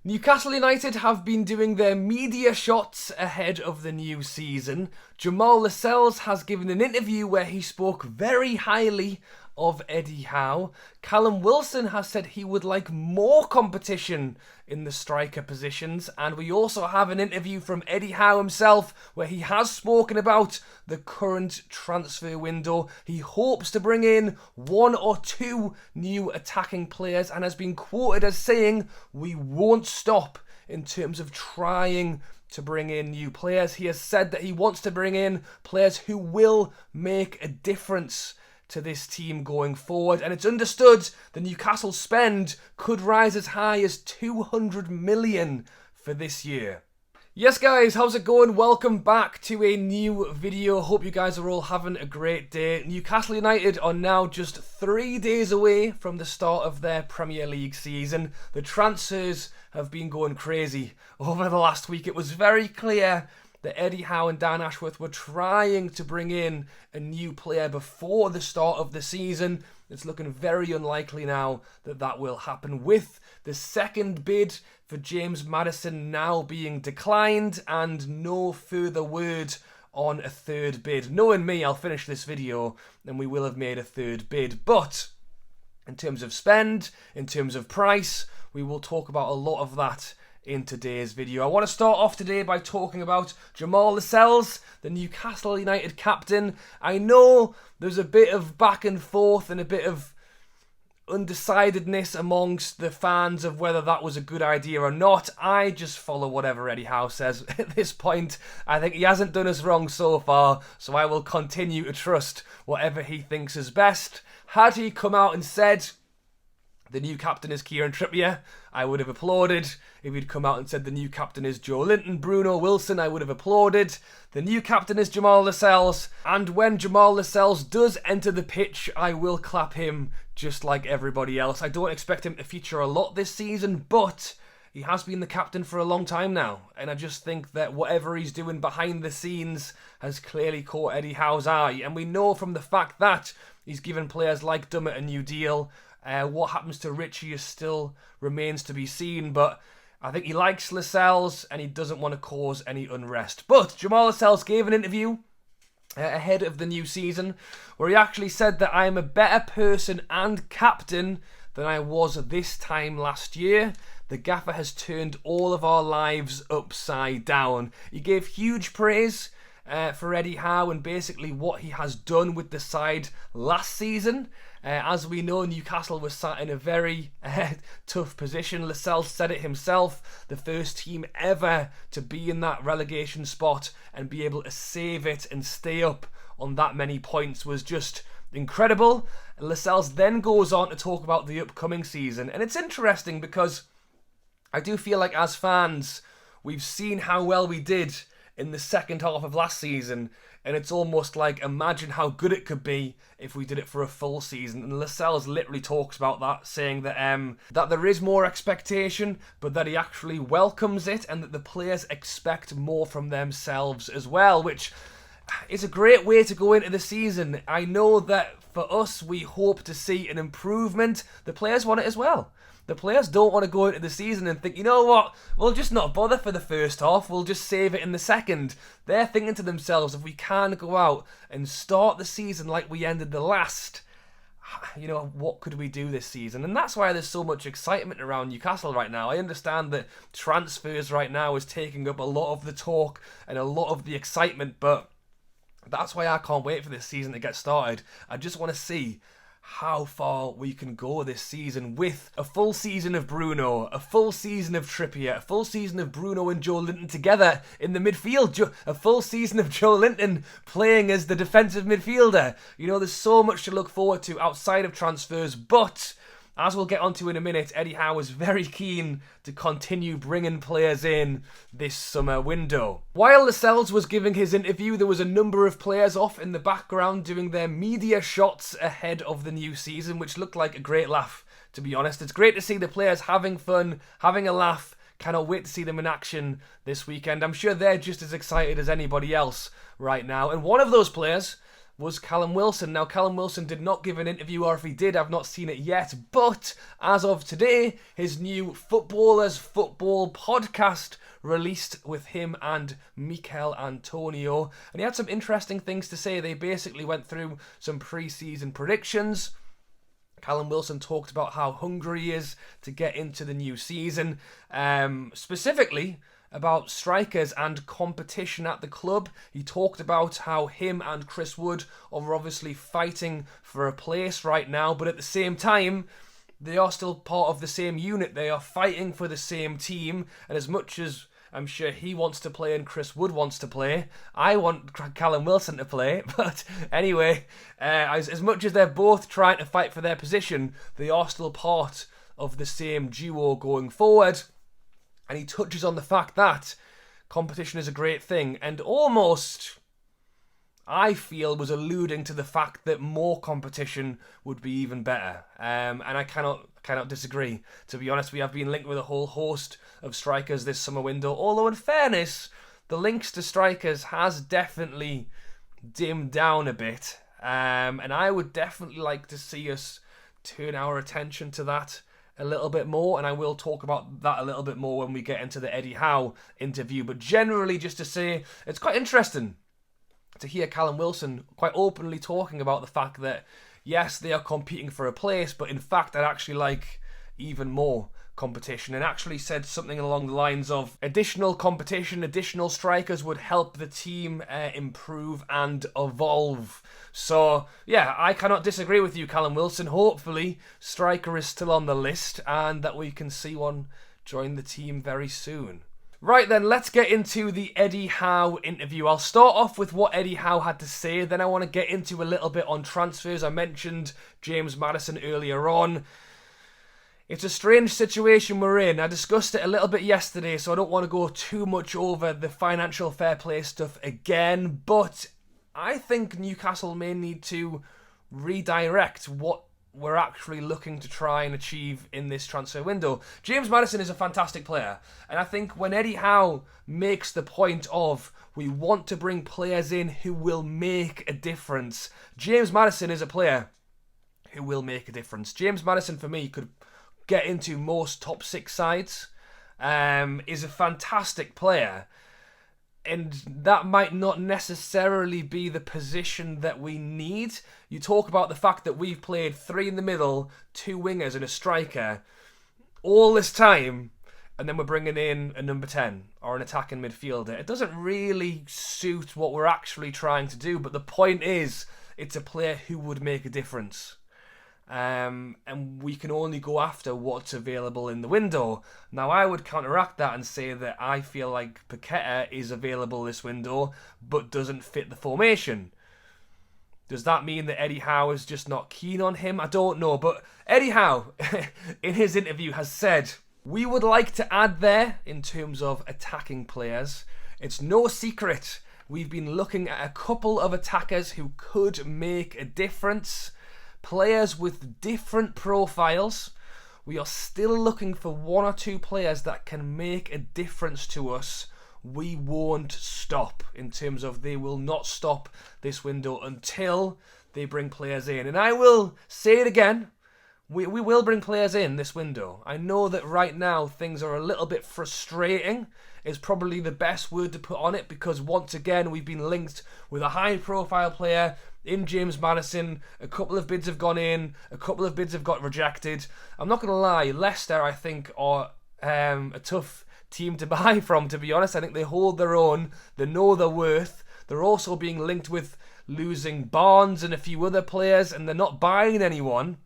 Newcastle United have been doing their media shots ahead of the new season. Jamal Lascelles has given an interview where he spoke very highly of Eddie Howe. Callum Wilson has said he would like more competition in the striker positions, and we also have an interview from Eddie Howe himself where he has spoken about the current transfer window. He hopes to bring in 1 or 2 new attacking players and has been quoted as saying, "We won't stop in terms of trying to bring in new players." He has said that he wants to bring in players who will make a difference to this team going forward, and it's understood the Newcastle spend could rise as high as 200 million for this year. Yes guys, how's it going? Welcome back to a new video. Hope you guys are all having a great day. Newcastle United are now just 3 days away from the start of their Premier League season. The transfers have been going crazy over the last week. It was very clear that Eddie Howe and Dan Ashworth were trying to bring in a new player before the start of the season. It's looking very unlikely now that that will happen, with the second bid for James Maddison now being declined and no further word on a third bid. Knowing me, I'll finish this video and we will have made a third bid. But in terms of spend, in terms of price, we will talk about a lot of that in today's video. I want to start off today by talking about Jamal Lascelles, the Newcastle United captain. I know there's a bit of back and forth and a bit of undecidedness amongst the fans of whether that was a good idea or not. I just follow whatever Eddie Howe says at this point. I think he hasn't done us wrong so far, so I will continue to trust whatever he thinks is best. Had he come out and said the new captain is Kieran Trippier, I would have applauded. If he'd come out and said the new captain is Joe Linton, Bruno Wilson, I would have applauded. The new captain is Jamal Lascelles, and when Jamal Lascelles does enter the pitch, I will clap him just like everybody else. I don't expect him to feature a lot this season, but he has been the captain for a long time now, and I just think that whatever he's doing behind the scenes has clearly caught Eddie Howe's eye, and we know from the fact that he's given players like Dummett a new deal. What happens to Richie still remains to be seen, but I think he likes Lascelles and he doesn't want to cause any unrest. But Jamal Lascelles gave an interview ahead of the new season where he actually said that I am a better person and captain than I was this time last year. The gaffer has turned all of our lives upside down. He gave huge praise for Eddie Howe and basically what he has done with the side last season. As we know, Newcastle was sat in a very tough position. Lascelles said it himself, the first team ever to be in that relegation spot and be able to save it and stay up on that many points was just incredible. Lascelles then goes on to talk about the upcoming season, and it's interesting because I do feel like as fans we've seen how well we did in the second half of last season, and it's almost like imagine how good it could be if we did it for a full season. And Lascelles literally talks about that, saying that that there is more expectation, but that he actually welcomes it and that the players expect more from themselves as well, which is a great way to go into the season. I know that for us, we hope to see an improvement. The players want it as well. The players don't want to go into the season and think, you know what, we'll just not bother for the first half, we'll just save it in the second. They're thinking to themselves, if we can go out and start the season like we ended the last, you know, what could we do this season? And that's why there's so much excitement around Newcastle right now. I understand that transfers right now is taking up a lot of the talk and a lot of the excitement, but that's why I can't wait for this season to get started. I just want to see how far we can go this season with a full season of Bruno, a full season of Trippier, a full season of Bruno and Joe Linton together in the midfield, a full season of Joe Linton playing as the defensive midfielder. You know, there's so much to look forward to outside of transfers, but as we'll get onto in a minute, Eddie Howe was very keen to continue bringing players in this summer window. While Lascelles was giving his interview, there was a number of players off in the background doing their media shots ahead of the new season, which looked like a great laugh, to be honest. It's great to see the players having fun, having a laugh. Cannot wait to see them in action this weekend. I'm sure they're just as excited as anybody else right now. And one of those players was Callum Wilson. Now, Callum Wilson did not give an interview, or if he did, I've not seen it yet. But as of today, his new Footballers Football podcast released with him and Mikel Antonio. And he had some interesting things to say. They basically went through some pre-season predictions. Callum Wilson talked about how hungry he is to get into the new season. Specifically about strikers and competition at the club. He talked about how him and Chris Wood are obviously fighting for a place right now, but at the same time, they are still part of the same unit. They are fighting for the same team, and as much as I'm sure he wants to play and Chris Wood wants to play, I want Callum Wilson to play. But anyway, as much as they're both trying to fight for their position, they are still part of the same duo going forward. And he touches on the fact that competition is a great thing, and almost, I feel, was alluding to the fact that more competition would be even better. And I cannot disagree. To be honest, we have been linked with a whole host of strikers this summer window, although in fairness, the links to strikers has definitely dimmed down a bit. And I would definitely like to see us turn our attention to that a little bit more, and I will talk about that a little bit more when we get into the Eddie Howe interview. But generally, just to say, it's quite interesting to hear Callum Wilson quite openly talking about the fact that, yes, they are competing for a place, but in fact, I'd actually like even more competition, and actually said something along the lines of additional competition, additional strikers would help the team improve and evolve. So, yeah, I cannot disagree with you, Callum Wilson. Hopefully, striker is still on the list and that we can see one join the team very soon. Right then, let's get into the Eddie Howe interview. I'll start off with what Eddie Howe had to say, then I want to get into a little bit on transfers. I mentioned James Maddison earlier on. It's a strange situation we're in. I discussed it a little bit yesterday, so I don't want to go too much over the financial fair play stuff again, but I think Newcastle may need to redirect what we're actually looking to try and achieve in this transfer window. James Maddison is a fantastic player, and I think when Eddie Howe makes the point of we want to bring players in who will make a difference, James Maddison is a player who will make a difference. James Maddison, for me, could get into most top 6 sides, is a fantastic player, and that might not necessarily be the position that we need. You talk about the fact that we've played 3 in the middle, 2 wingers and a striker all this time, and then we're bringing in a number 10 or an attacking midfielder. It doesn't really suit what we're actually trying to do, but the point is, it's a player who would make a difference. And we can only go after what's available in the window. Now, I would counteract that and say that I feel like Paqueta is available this window, but doesn't fit the formation. Does that mean that Eddie Howe is just not keen on him? I don't know, but Eddie Howe, in his interview, has said, we would like to add there, in terms of attacking players, it's no secret, we've been looking at a couple of attackers who could make a difference. Players with different profiles. We are still looking for 1 or 2 players that can make a difference to us. We won't stop, in terms of they will not stop this window until they bring players in. And I will say it again, we will bring players in this window. I know that right now things are a little bit frustrating, is probably the best word to put on it, because once again we've been linked with a high profile player in James Maddison. A couple of bids have gone in, a couple of bids have got rejected. I'm not going to lie, Leicester, I think, are a tough team to buy from, to be honest. I think they hold their own, they know their worth. They're also being linked with losing Barnes and a few other players, and they're not buying anyone.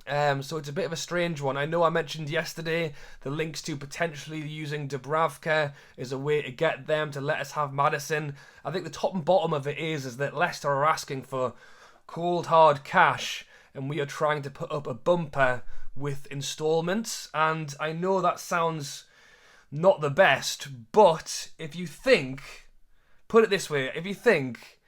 So it's a bit of a strange one. I know I mentioned yesterday the links to potentially using Dubravka as a way to get them to let us have Maddison. I think the top and bottom of it is that Leicester are asking for cold hard cash, and we are trying to put up a bumper with instalments. And I know that sounds not the best, but if you think, put it this way, if you think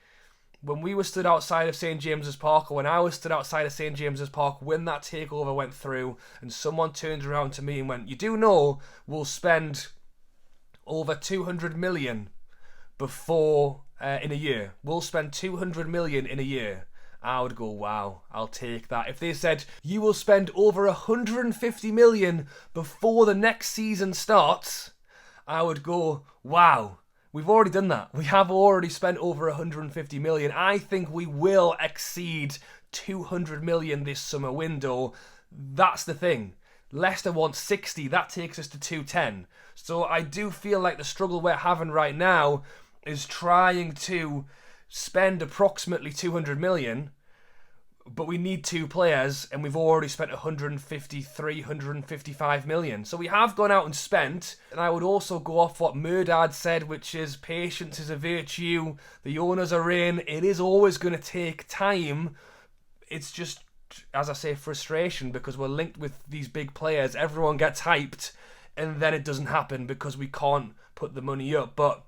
when we were stood outside of St James's Park, or when I was stood outside of St James's Park when that takeover went through, and someone turned around to me and went, you do know we'll spend over 200 million before in a year. We'll spend 200 million in a year. I would go, wow, I'll take that. If they said, you will spend over 150 million before the next season starts, I would go, wow, we've already done that. We have already spent over 150 million. I think we will exceed 200 million this summer window. That's the thing. Leicester wants 60. That takes us to 210. So I do feel like the struggle we're having right now is trying to spend approximately 200 million, but we need 2 players, and we've already spent 153, 155 million. So we have gone out and spent, and I would also go off what Murdad said, which is patience is a virtue. The owners are in. It is always going to take time. It's just, as I say, frustration because we're linked with these big players. Everyone gets hyped, and then it doesn't happen because we can't put the money up. But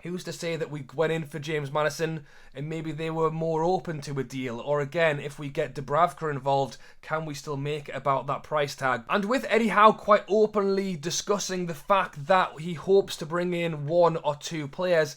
who's to say that we went in for James Maddison and maybe they were more open to a deal? Or again, if we get Dubravka involved, can we still make it about that price tag? And with Eddie Howe quite openly discussing the fact that he hopes to bring in 1 or 2 players,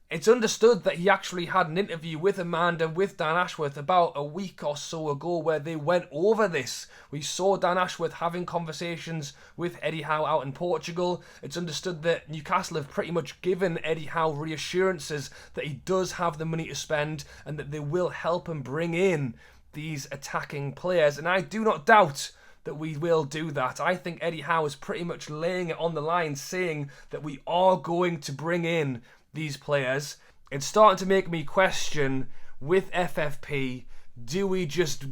it's understood that he actually had an interview with Amanda, with Dan Ashworth, about a week or so ago where they went over this. We saw Dan Ashworth having conversations with Eddie Howe out in Portugal. It's understood that Newcastle have pretty much given Eddie Howe reassurances that he does have the money to spend and that they will help him bring in these attacking players. And I do not doubt that we will do that. I think Eddie Howe is pretty much laying it on the line, saying that we are going to bring in these players. It's starting to make me question, with FFP, do we just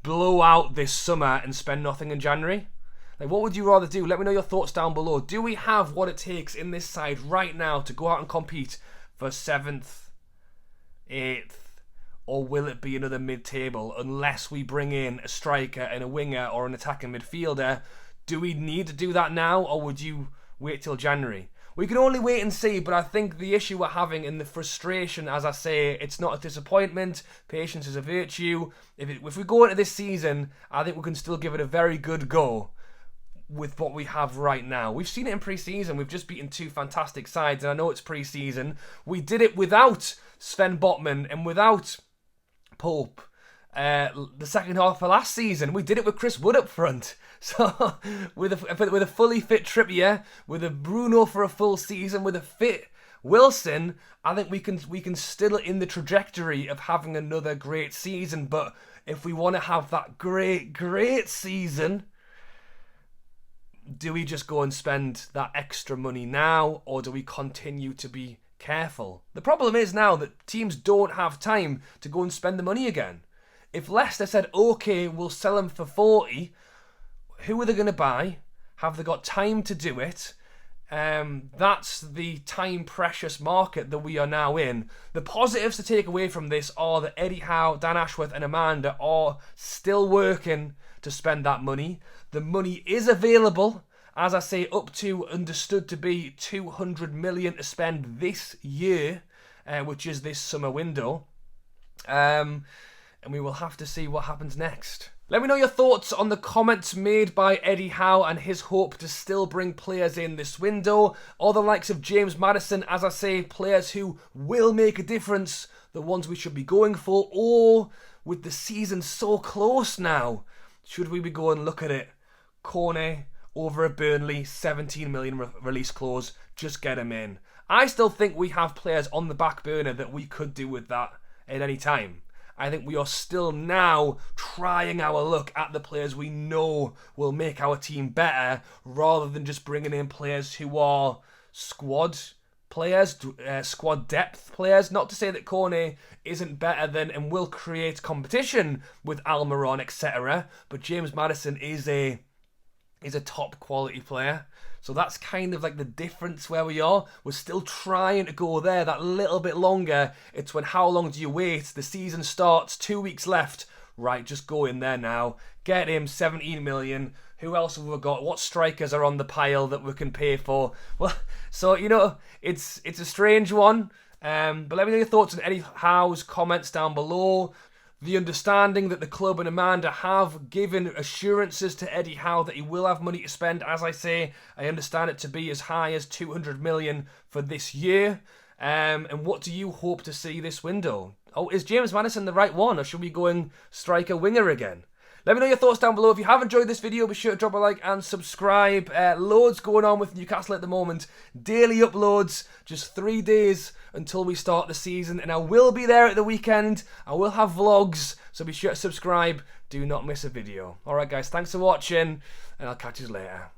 blow out this summer and spend nothing in January? Like, what would you rather do? Let me know your thoughts down below. Do we have what it takes in this side right now to go out and compete for 7th, 8th, or will it be another mid-table unless we bring in a striker and a winger or an attacking midfielder? Do we need to do that now, or would you wait till January? We can only wait and see, but I think the issue we're having in the frustration, as I say, it's not a disappointment. Patience is a virtue. If we go into this season, I think we can still give it a very good go with what we have right now. We've seen it in pre-season. We've just beaten 2 fantastic sides, and I know it's pre-season. We did it without Sven Botman and without Pope. The second half of last season, we did it with Chris Wood up front. So with a fully fit Trippier, with a Bruno for a full season, with a fit Wilson, I think we can still in the trajectory of having another great season. But if we want to have that great season, do we just go and spend that extra money now, or do we continue to be careful? The problem is now that teams don't have time to go and spend the money again. If Leicester said, okay, we'll sell them for 40, who are they going to buy? Have they got time to do it? That's the time-precious market that we are now in. The positives to take away from this are that Eddie Howe, Dan Ashworth and Amanda are still working to spend that money. The money is available. As I say, up to understood to be 200 million to spend this year, which is this summer window. And we will have to see what happens next. Let me know your thoughts on the comments made by Eddie Howe and his hope to still bring players in this window, or the likes of James Maddison, as I say, players who will make a difference, the ones we should be going for, or with the season so close now, should we be going, look at it, Cornet over at Burnley, 17 million release clause, just get him in. I still think we have players on the back burner that we could do with that at any time. I think we are still now trying our luck at the players we know will make our team better, rather than just bringing in players who are squad players, squad depth players. Not to say that Cornet isn't better than and will create competition with Almiron, etc. But James Maddison is a top quality player. So that's kind of like the difference where we are. We're still trying to go there that little bit longer. It's when, how long do you wait? The season starts, 2 weeks left. Right, just go in there now. Get him, 17 million. Who else have we got? What strikers are on the pile that we can pay for? Well, so, you know, it's a strange one. But let me know your thoughts on Eddie Howe's comments down below. The understanding that the club and Amanda have given assurances to Eddie Howe that he will have money to spend. As I say, I understand it to be as high as 200 million for this year. And what do you hope to see this window? Oh, is James Maddison the right one, or should we go and strike a winger again? Let me know your thoughts down below. If you have enjoyed this video, be sure to drop a like and subscribe. Loads going on with Newcastle at the moment. Daily uploads, just 3 days until we start the season. And I will be there at the weekend. I will have vlogs, so be sure to subscribe. Do not miss a video. Alright guys, thanks for watching, and I'll catch you later.